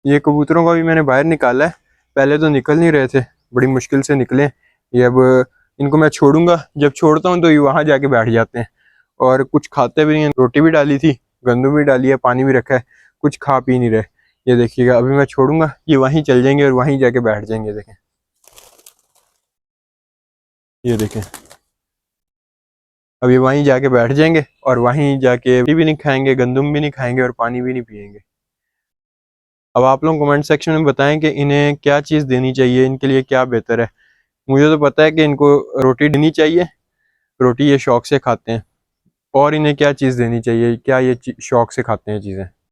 ये कबूतरों को भी मैंने बाहर निकाला है, पहले तो निकल नहीं रहे थे, बड़ी मुश्किल से निकले ये। अब इनको मैं छोड़ूंगा, जब छोड़ता हूँ तो ये वहाँ जाके बैठ जाते हैं और कुछ खाते भी नहीं हैं। रोटी भी डाली थी, गंदम भी डाली है, पानी भी रखा है, कुछ खा पी नहीं रहे। ये देखिएगा, अभी मैं छोड़ूंगा ये वहीं चल जाएंगे और वहीं जाके बैठ जाएंगे। देखें, ये देखें, अभी वहीं जाके बैठ जाएंगे और वहीं जाके रोटी भी नहीं खाएंगे, गंदम भी नहीं खाएंगे और पानी भी नहीं पियेंगे। अब आप लोग कमेंट सेक्शन में बताएं कि इन्हें क्या चीज़ देनी चाहिए, इनके लिए क्या बेहतर है। मुझे तो पता है कि इनको रोटी देनी चाहिए, रोटी ये शौक से खाते हैं। और इन्हें क्या चीज़ देनी चाहिए, क्या ये शौक से खाते हैं चीज़ें।